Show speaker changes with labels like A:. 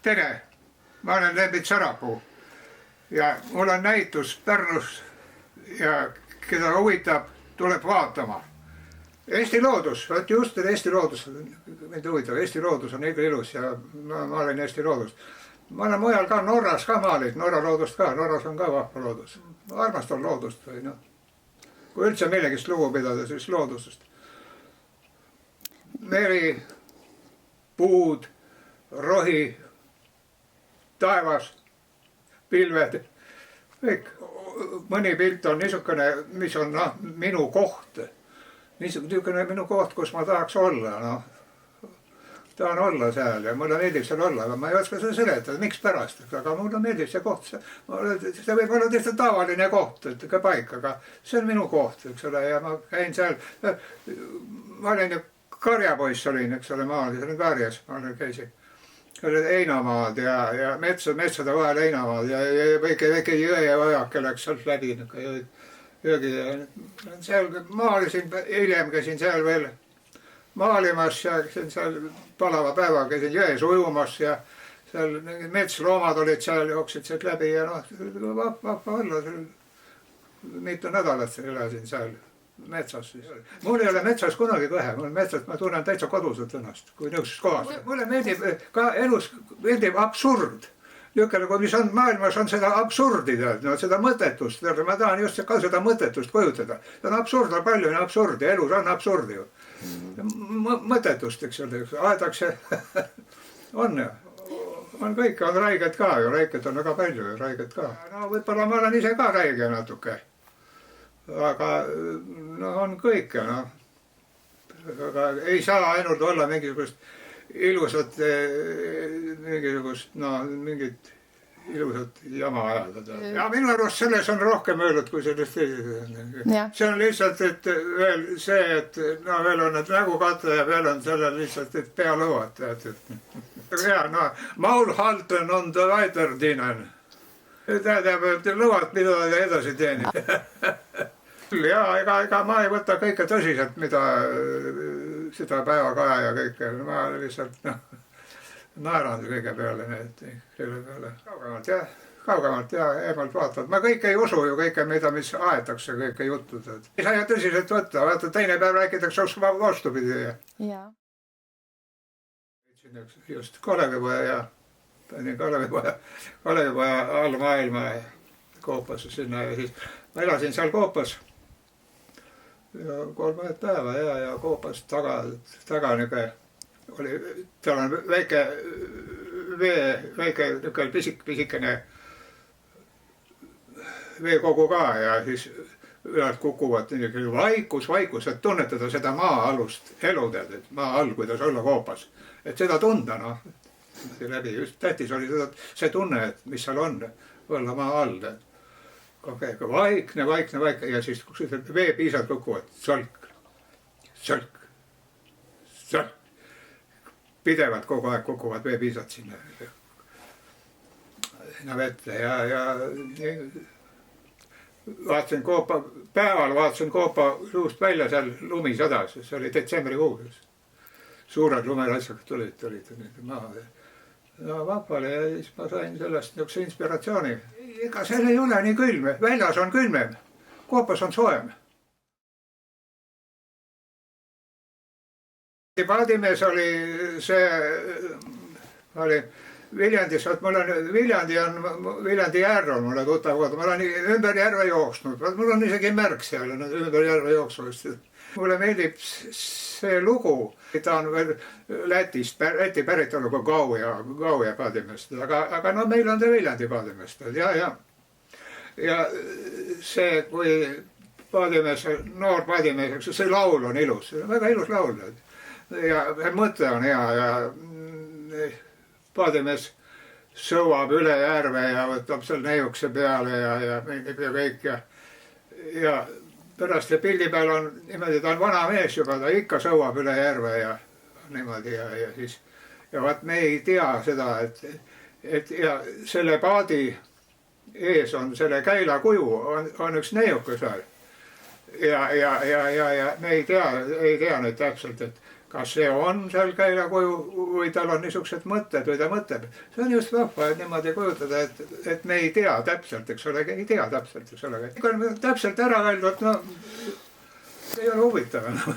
A: tere, ma olen Lembit Sarapuu ja mul on näitus Pärnus ja keda huvitab, tuleb vaatama. Eesti loodus, vot just Eesti loodus, mind huvitab, Eesti loodus on ikka ilus ja ma olen Eesti loodust. Ma olen mujal ka, Norras ka maalid, Norra loodust ka, Norras on ka vahva loodus. Ma armastan loodust või noh. Kui üldse millegist lugu pidada, siis loodusest. Meri, puud, rohi, taevas, pilved, kõik. Mõni pilt on niisugune, mis on minu koht. Niisugune minu koht, kus ma tahaks olla. Tahan olla seal ja mulle meeldib seal olla, aga ma ei oska seda seletada, miks pärast. Aga mulle meeldib see koht. See võib olla tõesti tavaline koht, ka paik, aga see on minu koht, eks ole. Ja ma käin seal, ma olin ju karjapoiss olin, eks ole, maal, see oli Karjas, ma käisin. Heinamaad ja metsade vahel heinamaad ja väike jõe ja ojake läks sealt läbi jõgi. Seal maalisin, hiljem käisin seal veel maalimas ja käisin seal palava päeva, käisin jões ujumas ja seal metsloomad olid seal, jooksid sealt läbi ja vappa olla. Mitu nädalat elasin seal metsas. Mul ei ole metsas kunagi kõhe, mul metsas, ma tunnen täitsa koduselt ennast, kui nõuks kohas. Mulle meeldib ka elus, meeldib absurd. Niisugune, kui mis on maailmas, on seda absurdi, seda mõttetust. Ma tahan just ka seda mõttetust kujutada. See on absurd, palju on absurdi, elus on absurdi ju. Mõttetust, eks ole, aetakse, on kõik, on räiged ka ju, räiged on väga palju ja räiged ka. No võib-olla ma olen ise ka räige natuke. Aga on kõike, aga ei saa ainult olla mingisugust ilusat, mingit ilusat jama ajaldada. Ja minu arust selles on rohkem öeldud kui sellest teises. See on lihtsalt, et veel see, et veel on need nägukate ja veel on sellel lihtsalt, et pealõuad. Ja Maulhalten on the weiterdienen. Tähendab, et lõvad, mida ta edasi teenib. Ja ega ma ei võta kõike tõsiselt, mida seda päevakaja ja kõike. Ma lihtsalt naeran kõige peale need. Kaugemalt ja eemalt vaatavad. Ma kõike ei usu ju kõike, mis aetakse, kõike jutud. Ei saa ju tõsiselt võtta. Vaata, teine päev rääkitakse vastupidi. Jaa. Just Kalevipoja ja Kalevipoja all maailma Koopasse sinna ja siis ma elasin seal Koopas 3 päeva ja Koopas taga oli, seal on väike pisikene veekogu ka ja siis ülalt kukuvad vaikus, et tunnetada seda maa-alust elu, et maa all, kuidas olla Koopas. Et seda tunda, just tähtis oli see tunne, et mis seal on, olla maa all. Vaikne ja siis veepiisad kukuvad, solk. Pidevalt kogu aeg kukuvad veepiisad sinna vette ja päeval vaatasin Koopa suust välja seal lumi sadas, see oli detsembrikuus. Suured lumeratsakad tulid maha. Vapale ja siis ma sain sellest niisuguse inspiratsiooni. Ega seal ei ole nii külm, väljas on külmem, Koopas on soojem. Paadimees oli Viljandis, mul on Viljandi järv on mulle tuttav kood, ma olen ümber järve jooksnud, mul on isegi märk seal ümber järve jooksvast. Mulle meeldib see lugu, ta on veel Läti päritoluga Gauja paadimeest, aga meil on ta Viljandi paadimeest. Ja see, kui noor paadimees, see laul on ilus, väga ilus laul. Ja mõte on hea ja paadimees sõuab üle järve ja võtab seal neiukse peale ja kõik ja pärast ja pildi peal on niimoodi, ta on vana mees juba, ta ikka sõuab üle järve ja niimoodi ja siis ja vaat me ei tea seda, et ja selle paadi ees on selle käila kuju, on üks neiuke seal ja me ei tea nüüd täpselt, et kas see on seal käilakuju või tal on niisugused mõtted või ta mõtleb. See on just vahva, et niimoodi kujutada, et me ei tea täpselt, eks ole, ei tea täpselt, eks ole. Täpselt ära öeldud, no ei ole huvitav enam.